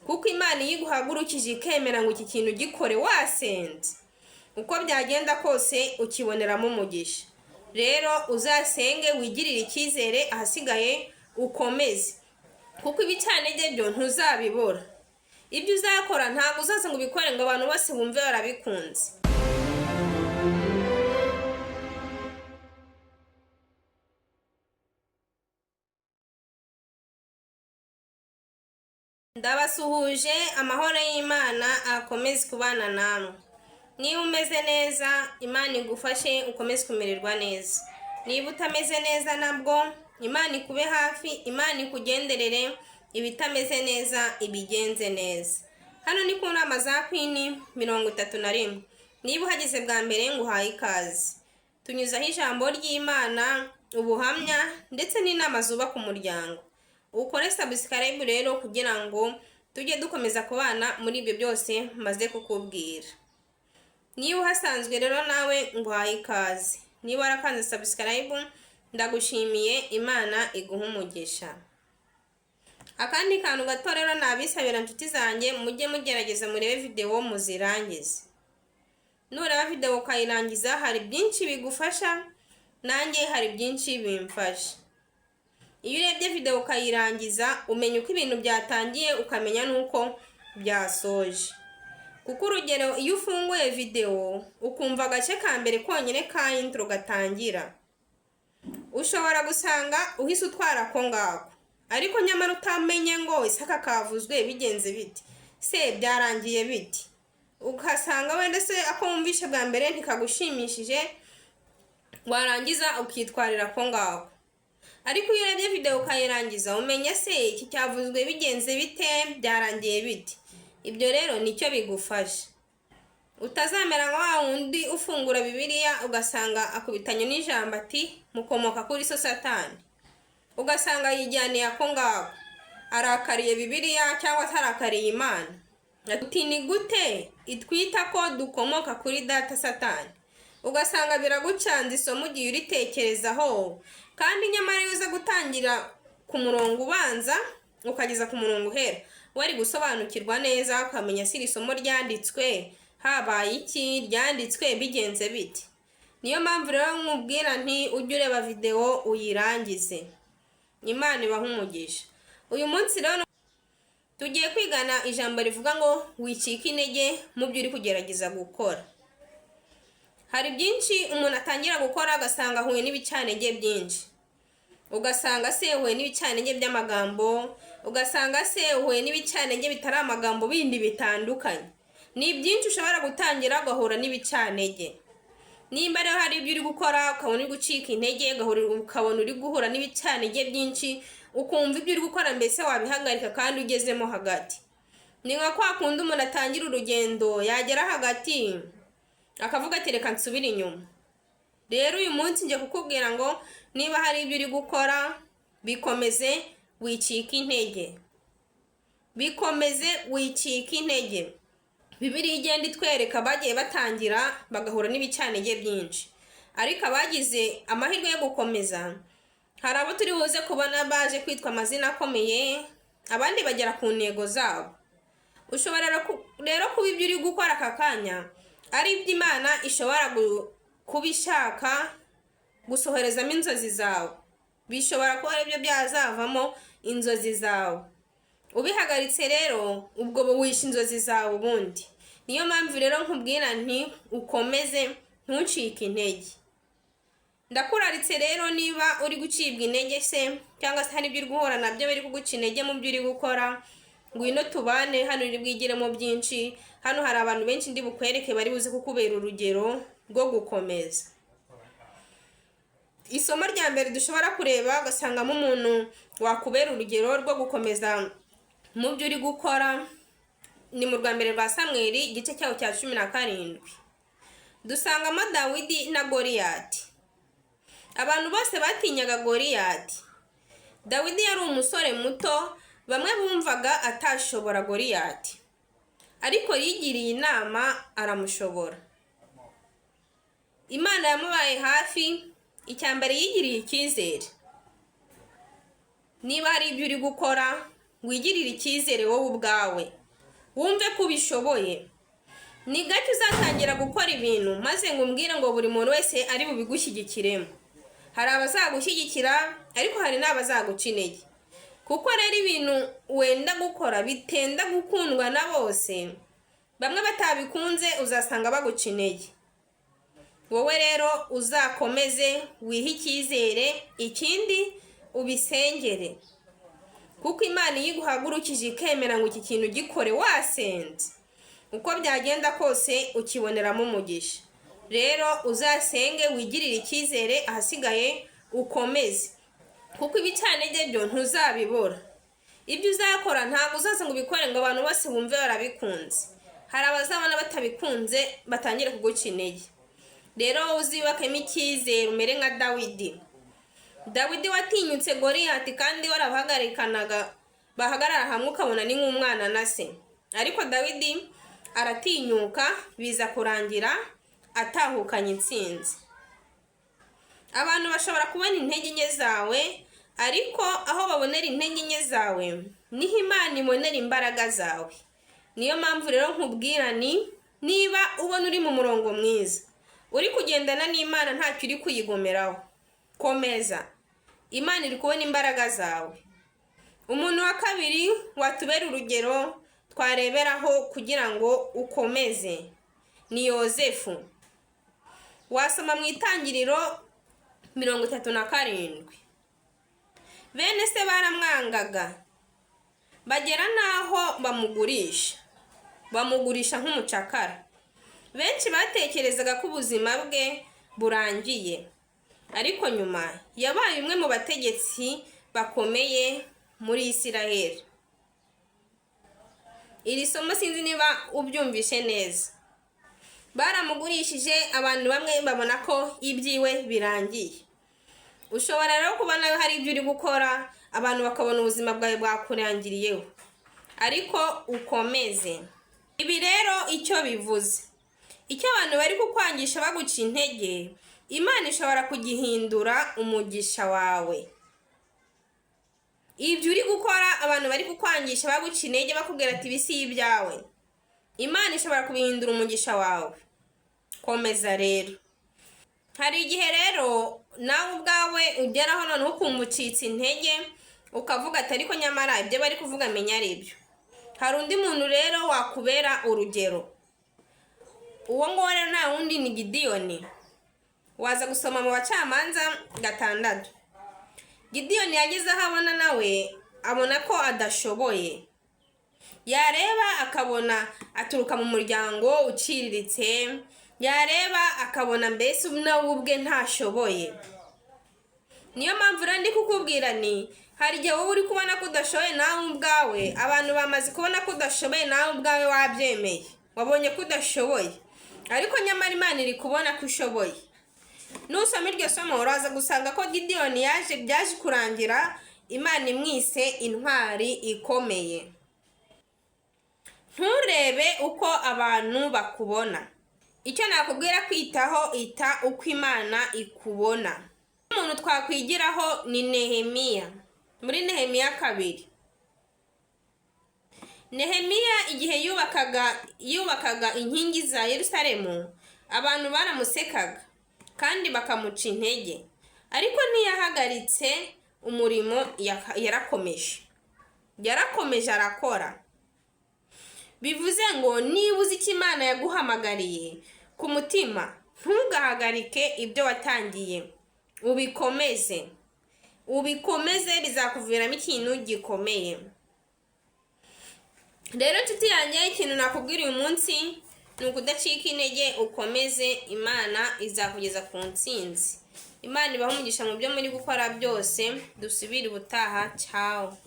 kuko Imana iyo iguhagurukije ikemera ngo iki kintu gikore wasenze, uko byagenda kose ukiboneramo umugisha. Rero uzasenge wigirire icyizere, ahasigaye ukomeze, kuko ibicanege byo ntuzabibura. Ibyo uzakora ntabwo uzaza ngo ubikore ngo abantu bose bumve barabikunze. Ndabasuhuje, amahoro y'Imana akomeze kubana namwe. Niba umeze neza, Imana igufashe ukomeze kumererwa neza. Niba utameze neza nabwo, Imana ikube hafi, Imana ikugenderere, ibitameze neza ibigenze neza. Hano ni ku nama za Queen 31. Niba uhageze bwa mbere nguhaye ikaze. Tunyuzaho ijambo ry'Imana, ubuhamya ndetse n'inama zubaka umuryango. Ukore subscribe rero kugira ngo tujye dukomeza kubana muri ibyo byose maze kukubwira. Niba uhasanzwe rero nawe nguhaye ikaze. Niba warakanze subscribe, ndagushimiye, Imana iguha umugisha. Akandi kantu gato rero nabisabira inshuti zanjye, mujye mugerageza murebe video muzirangize. Nureba video ukayirangiza hari byinshi bigufasha, nanjye hari byinshi bimfasha. Iyo urebye video ukayirangiza umenya uko ibintu byatangiye, ukamenya nuko byasoje. Kuko urugero iyo ufunguye video ukumva agace ka mbere konyine ka intro gatangira, ushobora gusanga uhise utwara ko ngako, ariko nyamara utamenye ngo isaka kavuzwe bigenze biti, se byarangiye biti, ukasanga wenda se ako wumvishe bwa mbere ntikagushimishije, warangiza ukitwarira ko ngako. Ariko iyo urebye video ukayirangiza umenya se iki cyavuzwe bigenze bite, byarangiye biti. Ibyo rero nicyo bigufasha. Utazamera nka wa wundi ufungura Bibiliya ugasanga akubitanye n'ijambo ati mukomoka kuri so Satani, ugasanga yijyaniye ako ngako, arakariye Bibiliya cyangwa atarakariye Imana. Ati ni gute itwita ko dukomoka kuri data Satani? Ugasanga biragucanze isomo ugiye uritekerezaho, kandi nyamara iyo uza gutangira ku murongo ubanza ukageza ku murongo uhera, wari gusobanukirwa neza ukamenya si isomo ryanditswe habaye iki, ryanditswe bigenze biti. Niyo mpamvu rero nkubwira nti ujye ureba video uyirangize. Imana ibaha umugisha. Uyu munsi rero tugiye kwigana ijambo rivuga ngo wicika intege mu byo uri kugerageza gukora. Hari byinshi umuntu atangira gukora agasanga ahuye n'ibicanege byinshi. Ugasanga se uhuye n'ibicanege by'amagambo, ugasanga se uhuye n'ibicanege bitari amagambo bindi bitandukanye. Ni byinshi ushobora gutangira ugahura n'ibicanege. Nimba rero hari ibyo uri gukora ukabona uri gucika intege, ukabona uri guhura n'ibicanege byinshi, ukumva ibyo uri gukora mbese wabihagarika kandi ugezemo hagati. Ni nka kwa kundi umuntu atangira urugendo yagera hagati akavuga ati reka nsubire inyuma. Rero uyu munsi ngiye kukubwira ngo niba hari ibyo uri gukora bikomeze wicika intege. Bikomeze wicika intege. Bibiliya igenda itwereka bagiye batangira bagahura n'ibicanege byinshi, ariko abagize amahirwe yo gukomeza hari abo turi buze kubona baje kwitwa amazina akomeye, abandi bagera ku ntego zabo. Ushobora rero kuba ibyo uri gukora aka kanya ari ibyo Imana ishobora kubishaka gusohorezamo inzozi zawe. Bishobora kuba aribyo byazavamo inzozi zawe. Ubihagaritse rero ubwo wishe inzozi zawe ubundi. Niyo mpamvu rero nkubwira nti ukomeze ntucike intege. Ndakuraritse rero niba uri gucibwa intege se cyangwa se hari ibyo uri guhura nabyo biri kuguca intege mu byo uri gukora, ngwino tubane hano uri bwigiremo byinshi. Hano hari abantu benshi ndi bukwereke bari buze kukubera urugero rwo gukomeza. Isomo rya mbere dushobora kureba ugasangamo umuntu wakubera urugero rwo gukomeza mu byo uri gukora ni mu rwa mbere rwa Samweli igice cyaho cya 17. Dusangamo Dawidi na Goliyati. Abantu bose batinyaga Goliyati. Dawidi yari umusore muto, bamwe bumvaga atashobora Goliyati, ariko yigiriye inama aramushobora. Imana yamubaye hafi. Icyambere yigiriye icyizere. Niba hari ibyo uri gukora wigirire icyizere wowe ubwawe, wumve ko ubishoboye. Ni gake uzatangira gukora ibintu maze ngo umbwire ngo buri muntu wese ari bubigushyigikiremo. Hari abazagushyigikira ariko hari n'abazaguca intege, kuko rero ibintu wenda gukora bitenda gukundwa na bose. Bamwe batabikunze uzasanga baguca intege. Wowe rero uzakomeze wihe icyizere, ikindi ubisengere, kuko Imana iyo iguhagurukije ikemera ngo iki kintu gikore wasenze, uko byagenda kose ukiboneramo umugisha. Rero uzasenge wigirire icyizere, ahasigaye ukomeze, kuko ibicantege byo ntuzabibura. Ibyo uzakora ntabwo uzaza ngo ubikore ngo abantu bose bumve barabikunze. Hari abazabona batabikunze batangire kuguca intege. Rero uzibakemo icyizere, umere nka Dawidi watinyutse Goliyati kandi warabahagarikanaga bahagarara hamwe ukabona ni nk'umwana na se. Ariko Dawidi aratinyuka, biza kurangira atahukanye intsinzi. Abantu bashobora kubona intege nke zawe, ariko aho babonera intege nke zawe niho Imana ibonera imbaraga zawe. Niyo mpamvu rero nkubwira niba ubona uri mu murongo mwiza, uri kugendana n'Imana ntacyo uri kuyigomeraho, komeza. Imana iri kubona imbaraga zawe. Umuntu wa kabiri watubera urugero twareberaho kugira ngo ukomeze ni Yozefu. Wasoma mu Itangiriro 37. Bene se baramwangaga, bagera naho bamugurisha nk'umucakara. Benshi batekerezaga ko ubuzima bwe burangiye, ariko nyuma yabaye umwe mu bategetsi bakomeye muri Isiraheli. Iri somo sinzi niba ubyumvishe neza. Baramugurishije, abantu bamwe babona ko ibyiwe birangiye. Ushobora rero kubona hari ibyo uri gukora, abantu bakabona ubuzima bwawe bwakurangiriyeho, ariko ukomeze. Ibi rero icyo bivuze, icyo abantu bari kukwangisha baguca intege, Imana ishobora kugihindura umugisha wawe. Ibyo uri gukora abantu bari kukwangisha baguca intege bakubwira ati bisi ibyawe, Imana ishobora kubihindura umugisha wawe. Komeza rero. Hari igihe rero nawe ubwawe ugeraho noneho ukumva ucitse intege, ukavuga ati ariko nyamara ibyo bari kuvuga menya ari byo. Hari undi muntu rero wakubera urugero. Uwo nguwo rero nta wundi ni Gideyoni. Waza gusoma mu Bacamanza 6. Gideyoni yageze aho abona nawe abona ko adashoboye. Yareba akabona aturuka mu muryango uciriritse, yareba akabona mbese nawe ubwe ntashoboye. Niyo mpamvu rero ndi kukubwira hari igihe wowe uri kubona ko udashoboye nawe ubwawe, abantu bamaze kubona ko udashoboye nawe ubwawe wabyemeye, wabonye ko udashoboye, ariko nyamara Imana iri kubona ko ushoboye. Nusoma iryo somo uraza gusanga ko Gideyoni byaje kurangira Imana imwise intwari ikomeye. Nturebe uko abantu bakubona. Icyo nakubwira kwitaho, ita uko Imana ikubona. Umuntu twakwigiraho ni Nehemiya. Muri Nehemiya 2. Nehemiya igihe yubakaga inkingi za Yerusalemu, abantu baramusekaga kandi bakamuca intege, ariko ntiyahagaritse umurimo. Yarakomeje arakora. Bivuze ngo niba uzi icyo Imana yaguhamagariye ku mutima, ntugahagarike ibyo watangiye, ubikomeze bizakuviramo ikintu gikomeye. Rero nshuti yanjye, ikintu nakubwira uyu munsi ni ukudacika intege, ukomeze. Imana izakugeza ku ntsinzi. Imana ibahe umugisha mu byo muri gukora byose. Dusubire ubutaha. Ciao.